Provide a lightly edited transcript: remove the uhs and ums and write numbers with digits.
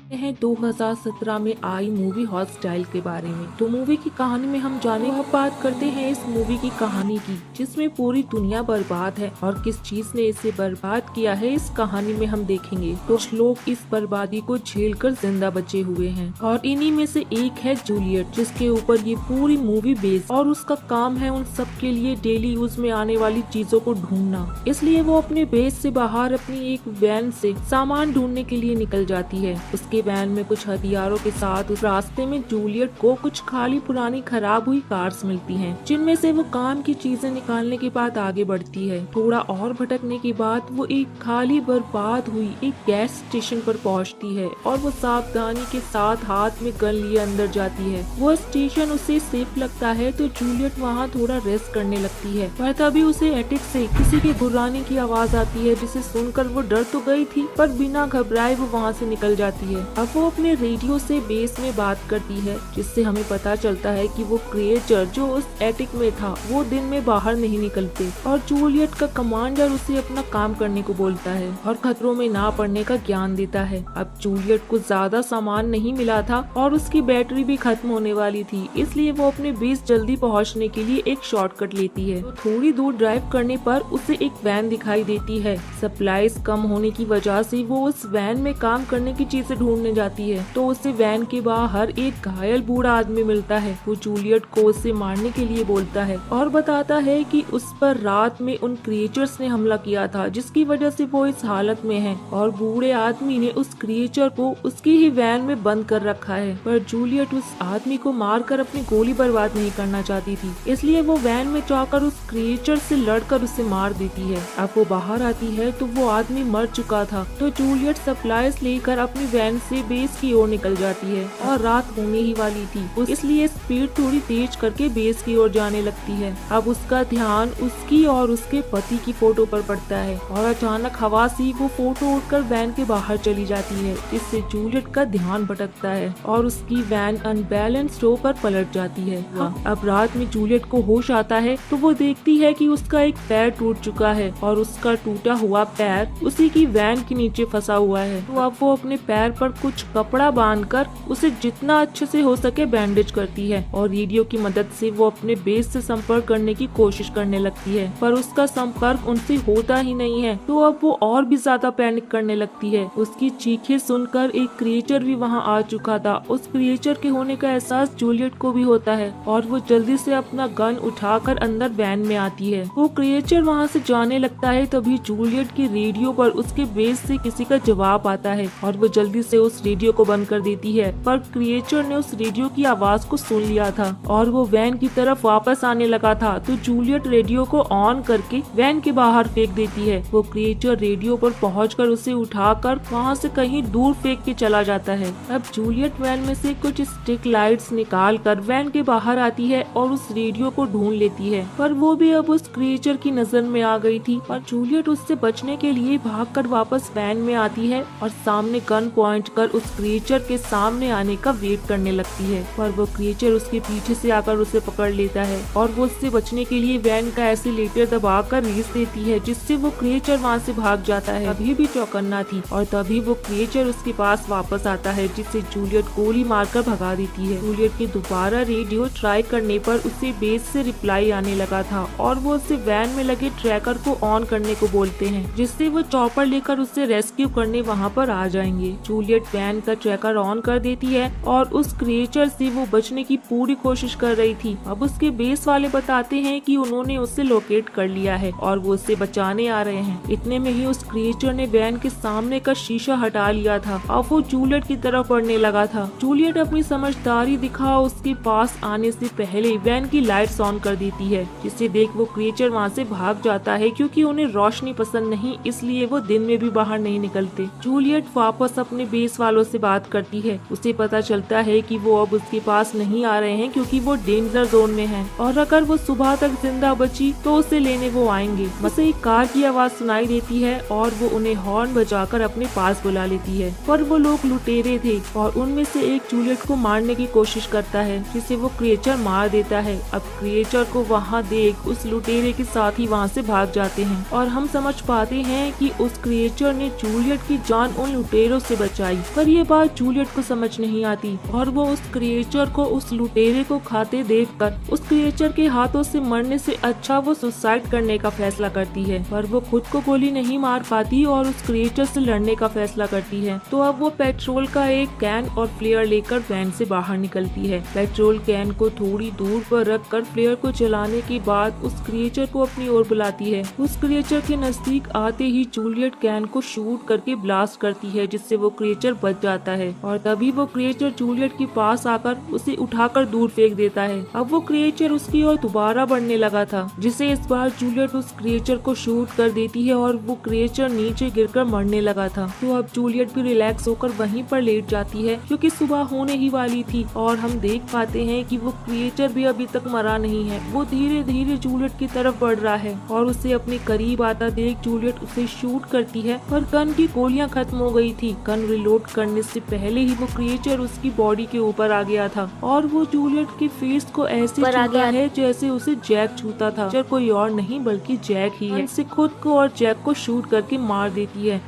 हैं 2017 में आई movie hostile के बारे में। तो मूवी की कहानी में हम जाने अब बात करते हैं इस मूवी की कहानी की, जिसमें पूरी दुनिया बर्बाद है और किस चीज ने इसे बर्बाद किया है इस कहानी में हम देखेंगे। तो कुछ लोग इस बर्बादी को झेलकर जिंदा बचे हुए हैं और इन्हीं में से एक है जूलियट, जिसके ऊपर ये पूरी मूवी बेस्ड और उसका काम है उन सब के लिए डेली यूज में आने वाली चीजों को ढूंढना। इसलिए वो अपने बेस से बाहर अपनी एक वैन से सामान ढूंढने के लिए निकल जाती है। उसके वैन में कुछ हथियारों के साथ उस रास्ते में जूलियट को कुछ खाली पुरानी खराब हुई कार्स मिलती हैं, जिनमें से वो काम की चीजें निकालने के बाद आगे बढ़ती है। थोड़ा और भटकने के बाद वो एक खाली बर्बाद हुई एक गैस स्टेशन पर पहुंचती है और वो सावधानी के साथ हाथ में गन लिए अंदर जाती है। वो स्टेशन उसे सेफ लगता है तो जूलियट वहाँ थोड़ा रेस्ट करने लगती है, पर तभी उसे एटिक से किसी के गुर्राने की आवाज आती है, जिसे सुनकर वो डर तो गई थी पर बिना घबराए वो वहाँ से निकल जाती है। अब वो अपने रेडियो से बेस में बात करती है, जिससे हमें पता चलता है कि वो क्रिएचर जो उस एटिक में था वो दिन में बाहर नहीं निकलते और जूलियट का कमांडर उसे अपना काम करने को बोलता है और खतरों में ना पड़ने का ज्ञान देता है। अब जूलियट को ज्यादा सामान नहीं मिला था और उसकी बैटरी भी खत्म होने वाली थी, इसलिए वो अपने बेस जल्दी पहुँचने के लिए एक शॉर्टकट लेती है। तो थोड़ी दूर ड्राइव करने पर उसे एक वैन दिखाई देती है। सप्लाईज कम होने की वजह से वो उस वैन में काम करने की चीजें ढूंढने जाती है, तो उसे वैन के बाहर एक घायल बूढ़ा आदमी मिलता है। वो जूलियट को उसे मारने के लिए बोलता है और बताता है कि उस पर रात में उन क्रिएचर्स ने हमला किया था, जिसकी वजह से वो इस हालत में है और बूढ़े आदमी ने उस क्रिएचर को उसकी ही वैन में बंद कर रखा है। पर जूलियट उस आदमी को मारकर अपनी गोली बर्बाद नहीं करना चाहती थी, इसलिए वो वैन में जाकर उस क्रिएचर से लड़कर उसे मार देती है। अब वो बाहर आती है तो वो आदमी मर चुका था, तो जूलियट सप्लाईज लेकर अपनी वैन से बेस की ओर निकल जाती है और रात होने ही वाली थी, इसलिए स्पीड थोड़ी तेज करके बेस की ओर जाने लगती है। अब उसका ध्यान उसकी और उसके पति की फोटो पर पड़ता है और अचानक हवा से वो फोटो उड़कर वैन के बाहर चली जाती है, जिससे जूलियट का ध्यान भटकता है और उसकी वैन अनबैलेंस्ड होकर पलट जाती है। अब रात में जूलियट को होश आता है तो वो देखती है कि उसका एक पैर टूट चुका है और उसका टूटा हुआ पैर उसी की वैन के नीचे फंसा हुआ है। तो अब वो अपने पैर पर कुछ कपड़ा बांधकर उसे जितना अच्छे से हो सके बैंडेज करती है और रेडियो की मदद से वो अपने बेस से संपर्क करने की कोशिश करने लगती है, पर उसका संपर्क उनसे होता ही नहीं है। तो अब वो और भी ज्यादा पैनिक करने लगती है। उसकी चीखें सुनकर एक क्रिएचर भी वहाँ आ चुका था। उस क्रिएचर के होने का एहसास जूलियट को भी होता है और वो जल्दी से अपना गन उठाकर अंदर वैन में आती है। वो क्रिएचर वहाँ से जाने लगता है, तभी जूलियट के रेडियो पर उसके बेस से किसी का जवाब आता है और वो जल्दी से उस रेडियो को बंद कर देती है, पर क्रिएचर ने उस रेडियो की आवाज को सुन लिया था और वो वैन की तरफ वापस आने लगा था। तो जूलियट रेडियो को ऑन करके वैन के बाहर फेंक देती है। वो क्रिएचर रेडियो पर पहुंचकर उसे उठाकर वहां से कहीं दूर फेंक के चला जाता है। अब जूलियट वैन में से कुछ स्टिक लाइट्स निकाल कर वैन के बाहर आती है और उस रेडियो को ढूंढ लेती है, पर वो भी अब उस क्रिएचर की नजर में आ गई थी और जूलियट उससे बचने के लिए भागकर वापस वैन में आती है और सामने गन पॉइंट कर उस क्रिएचर के सामने आने का वेट करने लगती है, पर वो क्रिएचर उसके पीछे से आकर उसे पकड़ लेता है और वो उससे बचने के लिए वैन का एसीलेटर दबाकर रीस देती है, जिससे वो क्रिएचर वहाँ से भाग जाता है। अभी भी चौकन्ना थी और तभी वो क्रिएचर उसके पास वापस आता है, जिससे जूलियट गोली मारकर भगा देती है। जूलियट के दोबारा रेडियो ट्राई करने पर उसे बेस से रिप्लाई आने लगा था और वो उसे वैन में लगे ट्रैकर को ऑन करने को बोलते हैं, जिससे वो चॉपर लेकर उसे रेस्क्यू करने वहाँ पर आ जाएंगे। जूलियट वैन का ट्रैकर ऑन कर देती है और उस क्रिएचर से वो बचने की पूरी कोशिश कर रही थी। अब उसके बेस वाले बताते हैं कि उन्होंने उसे लोकेट कर लिया है और वो उसे बचाने आ रहे हैं। इतने में ही उस क्रिएचर ने वैन के सामने का शीशा हटा लिया था और वो जूलियट की तरफ बढ़ने लगा था। जूलियट अपनी समझदारी दिखा उसके पास आने से पहले वैन की लाइट्स ऑन कर देती है, जिसे देख वो क्रिएचर वहाँ से भाग जाता है, क्योंकि उन्हें रोशनी पसंद नहीं, इसलिए वो दिन में भी बाहर नहीं निकलते। जूलियट वापस अपने बेस वालों से बात करती है। उसे पता चलता है कि वो अब उसके पास नहीं आ रहे हैं क्योंकि वो डेंजर जोन में है और अगर वो सुबह तक जिंदा बची तो उसे लेने वो आएंगे। उसे एक कार की आवाज सुनाई देती है और वो उन्हें हॉर्न बजाकर अपने पास बुला लेती है, पर वो लोग लुटेरे थे और उनमें से एक जूलियट को मारने की कोशिश करता है, जिसे वो क्रिएचर मार देता है। अब क्रिएचर को वहाँ देख उस लुटेरे के साथ ही वहाँ से भाग जाते हैं और हम समझ पाते हैं कि उस क्रिएचर ने जूलियट की जान उन लुटेरों से बचाई पर ये बात जूलियट को समझ नहीं आती और वो उस क्रिएचर को, उस लुटेरे को खाते देखकर उस क्रिएचर के हाथों से मरने से अच्छा वो सुसाइड करने का फैसला करती है। पर वो खुद को गोली नहीं मार पाती और उस क्रिएचर से लड़ने का फैसला करती है। तो अब वो पेट्रोल का एक कैन और फ्लेयर लेकर वैन से बाहर निकलती है। पेट्रोल कैन को थोड़ी दूर पर रखकर फ्लेयर को जलाने के बाद उस क्रिएचर को अपनी ओर बुलाती है। उस क्रिएचर के नजदीक आते ही जूलियट कैन को शूट करके ब्लास्ट करती है, जिससे वो क्रिएचर बच जाता है और तभी वो क्रिएचर जूलियट के पास आकर उसे उठाकर दूर फेंक देता है। अब वो क्रिएचर उसकी ओर दोबारा बढ़ने लगा था, जिसे इस बार जूलियट उस क्रिएचर को शूट कर देती है और वो क्रिएचर नीचे गिरकर मरने लगा था। तो अब जूलियट भी रिलैक्स होकर वहीं पर लेट जाती है क्योंकि सुबह होने ही वाली थी और हम देख पाते हैं कि वो क्रिएचर भी अभी तक मरा नहीं है। वो धीरे धीरे जूलियट की तरफ बढ़ रहा है और उसे अपने करीब आता देख जूलियट उसे शूट करती है पर गन की गोलियां खत्म हो गई थी। गन रिलोड करने से पहले ही वो क्रिएचर उसकी बॉडी के ऊपर आ गया था और वो जूलियट के फेस को ऐसे छूता है जैसे उसे जैक छूता था। कोई और नहीं बल्कि जैक ही है। से खुद को और जैक को शूट करके मार देती है।